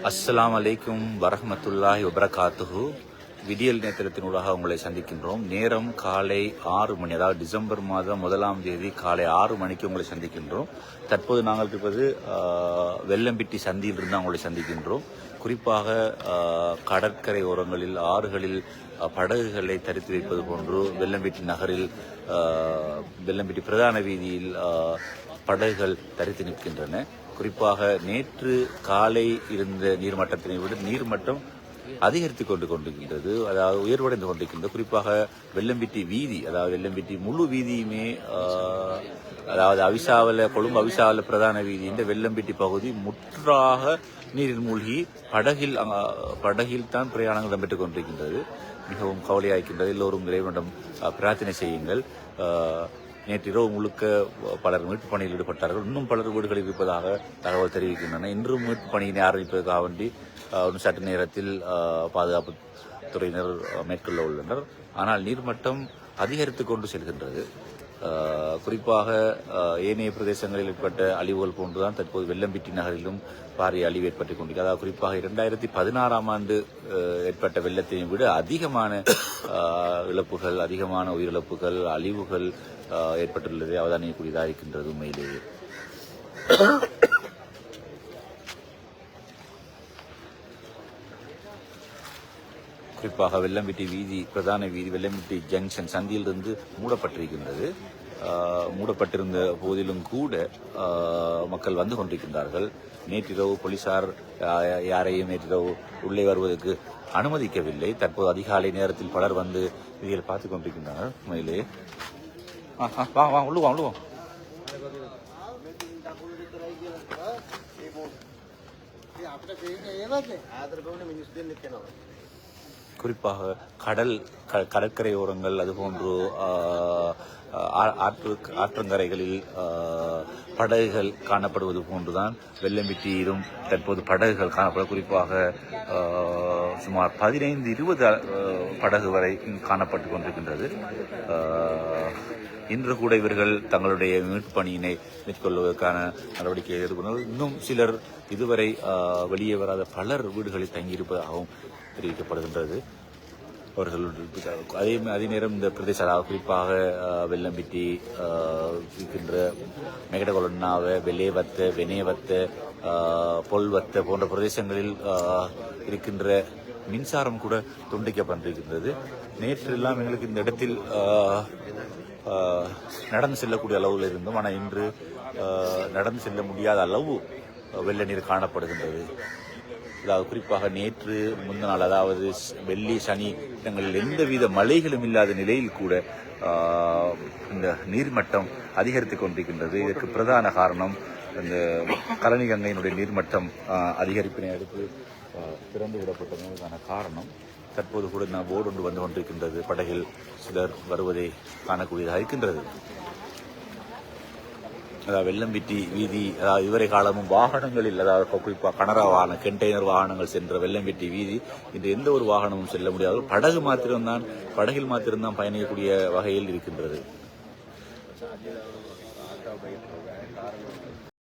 அஸ்ஸலாமு அலைக்கும் வரஹ்மத்துல்லாஹி வபரகாத்துஹு. விடியல் நேத்திரத்தினூடாக உங்களை சந்திக்கின்றோம். நேரம் காலை 6 மணி, அதாவது டிசம்பர் மாதம் 1ஆம் தேதி காலை 6 மணிக்கு உங்களை சந்திக்கின்றோம். தற்போது நாங்கள் இருப்பது வெள்ளம்பிட்டி சந்தியிலிருந்து உங்களை சந்திக்கின்றோம். குறிப்பாக கடற்கரை ஓரங்களில் ஆறுகளில் படகுகளை தரித்து வைப்பது போன்று வெள்ளம்பிட்டி நகரில் வெள்ளம்பிட்டி பிரதான வீதியில் படகுகள் தரித்து நிற்கின்றன. குறிப்பாக நேற்று காலை இருந்த நீர்மட்டத்தினை விட நீர்மட்டம் அதிகரித்து கொண்டிருக்கின்றது, அதாவது உயர்வடைந்து கொண்டிருக்கின்றது. குறிப்பாக வெள்ளம்பிட்டி வீதி, அதாவது வெள்ளம்பிட்டி முழு வீதியுமே, அதாவது கொழும்பு அவிசாவல பிரதான வீதி இந்த வெள்ளம்பிட்டி பகுதி முற்றாக நீரில் மூழ்கி படகில் தான் பிரயாணங்கள் இடம்பெற்றுக் கொண்டிருக்கின்றது. மிகவும் கவலையாயிருக்கின்றது. எல்லோரும் இறைவனிடம் பிரார்த்தனை செய்யுங்கள். நேற்றிரவு முழுக்க பலர் மீட்பு பணியில் ஈடுபட்டார்கள். இன்னும் பலர் வீடுகளில் இருப்பதாக தகவல் தெரிவிக்கின்றன. இன்றும் மீட்பு பணியினை ஆரம்பிப்பதற்காக வேண்டி சற்று நேரத்தில் பாதுகாப்பு துறையினர் மேற்கொள்ள உள்ளனர். ஆனால் நீர்மட்டம் அதிகரித்து கொண்டு செல்கின்றது. குறிப்பாக ஏனைய பிரதேசங்களில் ஏற்பட்ட அழிவுகள் போன்றுதான் தற்போது வெள்ளம்பிட்டி நகரிலும் பாரிய அழிவு ஏற்பட்டுக் கொண்டிருக்கிறது. அதாவது குறிப்பாக 2016ஆம் ஆண்டு ஏற்பட்ட வெள்ளத்தை விட அதிகமான இழப்புகள், அதிகமான உயிரிழப்புகள், அழிவுகள் ஏற்பட்டுள்ளதை அவதானியக்கூடியதாக இருக்கின்றது. உண்மையிலேயே குறிப்பாக வெள்ளம்பிட்டி வீதி, பிரதான வீதி வெள்ளம்பிட்டி ஜங்ஷன் சந்தியிலிருந்து மூடப்பட்டிருக்கின்றது. மூடப்பட்டிருந்த போதிலும் கூட மக்கள் வந்து கொண்டிருக்கின்றார்கள். நேற்றிரவு போலீசார் யாரையும் நேற்றிரவு உள்ளே வருவதற்கு அனுமதிக்கவில்லை. தற்போது அதிகாலை நேரத்தில் பலர் வந்து இதில் பார்த்துக் கொண்டிருக்கின்றனர். உண்மையிலே உள்ளுவோம். குறிப்பாக கடற்கரை ஓரங்கள், அதுபோன்று ஆற்றங்கரைகளில் படகுகள் காணப்படுவது போன்றுதான் வெள்ளம்பிட்டியிலும் தற்போது படகுகள் காணப்படும். குறிப்பாக சுமார் 15-20 படகு வரை காணப்பட்டு கொண்டிருக்கின்றது. இன்று கூட இவர்கள் தங்களுடைய மீட்பு பணியினை மேற்கொள்வதற்கான நடவடிக்கையை எடுத்துக்கொண்டு இன்னும் சிலர் இதுவரை வெளியே வராத பலர் வீடுகளில் தங்கியிருப்பதாகவும் தெரிவிக்கப்படுகின்றது. அவர்கள் அதே நேரம் இந்த பிரதேச, குறிப்பாக வெள்ளம்பிட்டி இருக்கின்ற மெகடகொலன்னாவ, வெலேவத்த, வெனேவத்த, பொல்வத்த போன்ற பிரதேசங்களில் இருக்கின்ற மின்சாரம் கூட துண்டிக்கப்பட்டிருக்கின்றது. நேற்றெல்லாம் எங்களுக்கு இந்த இடத்தில் நடந்து செல்லக்கூடிய அளவில் இருந்தோம். ஆனால் இன்று நடந்து செல்ல முடியாத அளவு வெள்ள நீர் காணப்படுகின்றது. அதாவது குறிப்பாக நேற்று முந்தின நாள், அதாவது வெள்ளி சனி இடங்களில் எந்தவித மழைகளும் இல்லாத நிலையில் கூட இந்த நீர்மட்டம் அதிகரித்து கொண்டிருக்கின்றது. இதற்கு பிரதான காரணம் இந்த கழனி கங்கையினுடைய நீர்மட்டம் அதிகரிப்பினை அடுத்து திறந்து விடப்பட்டதற்கான காரணம். தற்போது கூட போர்டு ஒன்று வந்து கொண்டிருக்கின்றது. படகில் சிலர் வருவதை காணக்கூடியதாக இருக்கின்றது. அதாவது வெள்ளம்பிட்டி வீதி, அதாவது இதுவரை காலமும் வாகனங்களில், அதாவது குறிப்பாக கனரா வாகனம், கண்டெய்னர் வாகனங்கள் சென்ற வெள்ளம்பிட்டி வீதி இன்று எந்த ஒரு வாகனமும் செல்ல முடியாது. படகில் மாத்திரம்தான் பயணிக்கக்கூடிய வகையில் இருக்கின்றது.